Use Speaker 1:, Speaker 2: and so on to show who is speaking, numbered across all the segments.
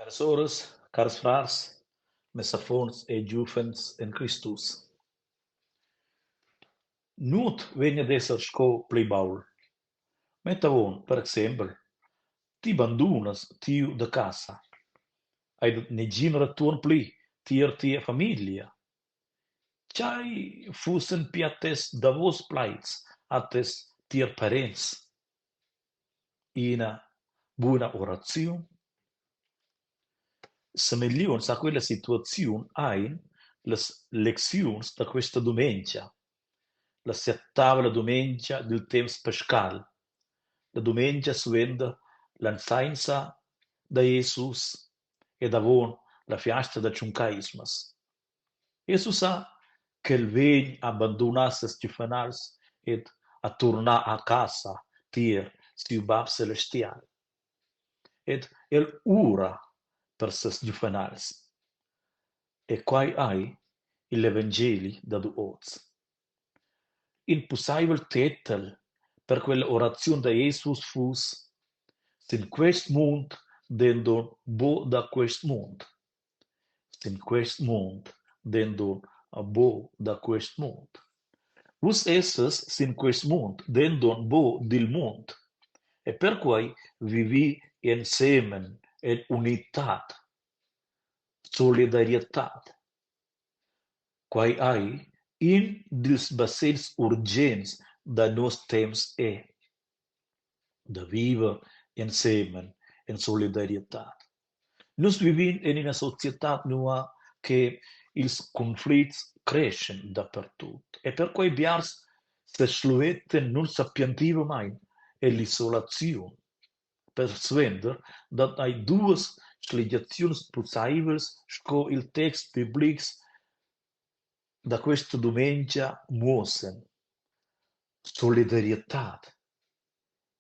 Speaker 1: Caras sorres, caros frars, mes afons e giufens en Christus. Nut vegna d'esser sco pli baul. Metavon, per exempel, ti bandunas tiu de casa. Ai negin return pli, tier tia familia. Chai fussen piates da vos plaits, ates tier parents. Ina buona orazione. Semeglions a quella situazione ein las leczions da questa dumengia. La settava la dumengia del temps pascal. La dumengia suenda l'ansainza da Jesus e davon la fiasta da ciuncaismas. Jesus sa che il vegn abbandonasse Stefanals ed a tornar a casa tier siu bab celestial. Ed el ura per ses giuvenals. E quai hai l'Evangeli da duoz. Il possibile titel per quella orazione da Jesus fus sin quest mund dendon bo da quest mund. Sin quest mund dendon bo da quest mund. Vos esses sin quest mund dendon bo dil mund. E per quai vivi insieme en unitat, solidaritat. Quai hai in dils bassets urgents da nos temps da viver insieme in solidarietà. Noi viviamo in una società nuova che i conflitti crescono dappertutto e per cui biars seschluettan non sappiamo mai ell'isolaziun. Per svender dat hai due sligazioni possibili sco il text biblico da questa dumengia muosen solidarietà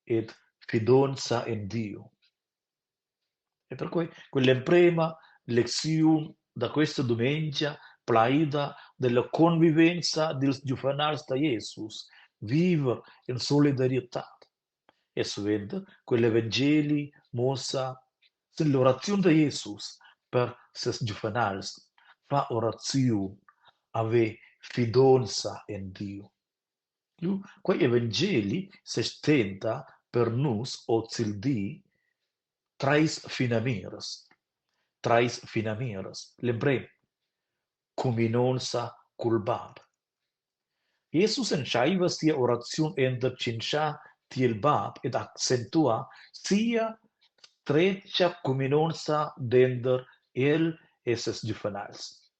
Speaker 1: ed fiducia in Dio. E per cui quella prima lezione da questa domenica plaida della convivenza del giuvenals da Jesus, vive in solidarietà. E si vede quell'Evangeli mossa l'orazione di Jesus per ses giuvenals, fa orazione, ave fiducia in Dio. Quei Evangeli si stenta per nus o zildi trais finameras, lembrem, cuminonsa culbab. Jesus enschaiva sia orazione enter cincia tiel bab ed accentua sia streccia cuminonsa dender el esses juvenals.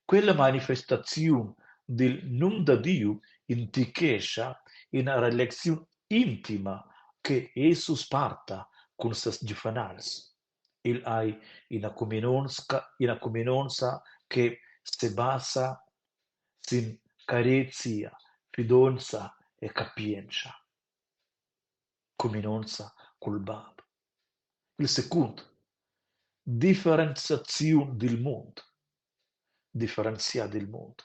Speaker 1: Quella manifestazione del num da Dio indichescia in una relazione intima che Jesus parta con ses juvenals. Il hai in una comunonza che si basa sin carezia, fiducia e capienza. Comunonza col bab. Il secondo, differenziazione del mondo. Differenziare del mondo.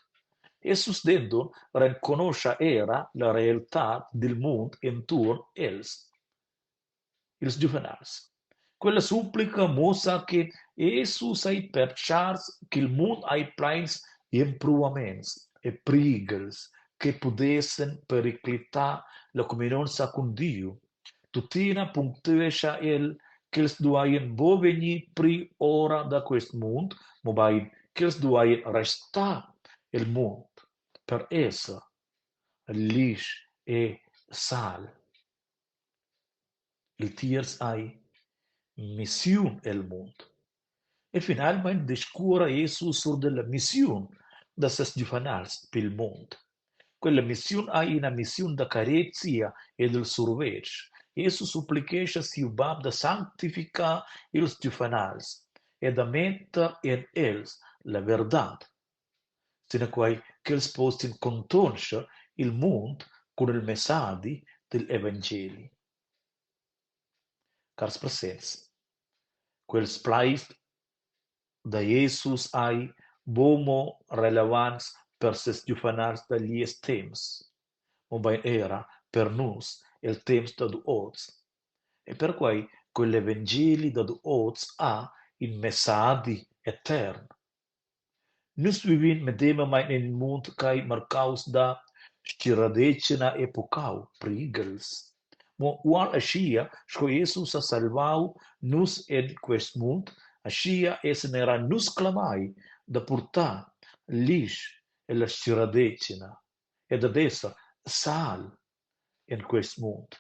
Speaker 1: Jesus dentro riconosce era la realtà del mondo intorno a els, ils juvenals. Quella supplica mostra che Jesus hai per chars che il mondo hai plans improvaments e prigels che potessero periclitar la comunanza con Dio. Tutina punctuescia el che els duaien bo venir pri ora da quest mondo, ma bai che els duaien restar il mondo per essere lis e sal. Il tiers hai mission el mondo. E finalmente discura Jesus sur della mission da ses juvenals pel mondo. Quella mission hai una mission da carezia e del surveg. Jesus supplichesce siu bab da sanctificar ils juvenals e da metter in els la verdad, sino quai che els postin contonscher il mondo con il messadi del Evangeli. Cars presents, quels plais da Jesus ai bomo relevants per ses juvenals da lies temps, ma ben era per nus il temps da duoz. E per quai quell'Evangeli da duoz ha in messadi etern. Nus vivin medema mai in munt kai marcaus da stiradecena epocau, prigels. Mo ual aschia, sco Jesus a salvau nus en quest munt, aschia esnera nus clamai da purta lis e la stiradecena, ed ad essa sal en quest munt.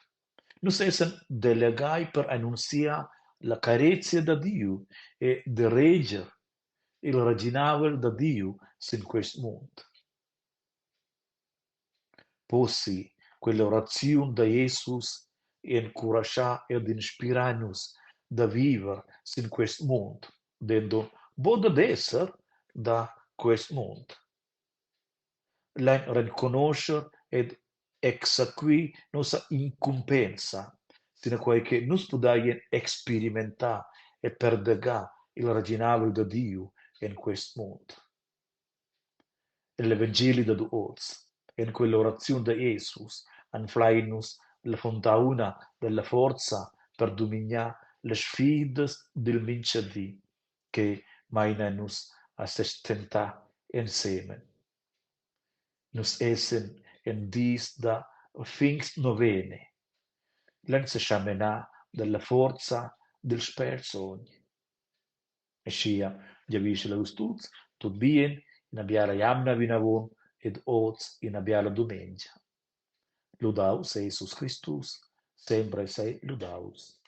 Speaker 1: Nus essen delegai per annuncia la carezia da Dio e de reger il raginavel da Dio sin quest munt. Possi quell'oraziun da Jesus encorajar ed inspirar-nos da viver sin quest munt, dendo boda d'esser da quest munt. L'hain reconoscer ed exaqui nosa incumpensa, sino quai che nus pudaien experimentar e perdegar il raginavel da Dio en quest munt. L'Evangeli da duos, en quell'orazione da Jesus, anflainus la fontauna della forza per dominare le sfide del vincerdì, che mainanus a sestentà insieme. Nus essen en dis da Pfingst novene, lenza sciamena della forza del spersogn. E scia, giavisce la gustuz, tot bien, in abbiala jamna vinavon, ed oz in abbiala dumengia. Ludaus Jesus Christus, sempre sei ludaus.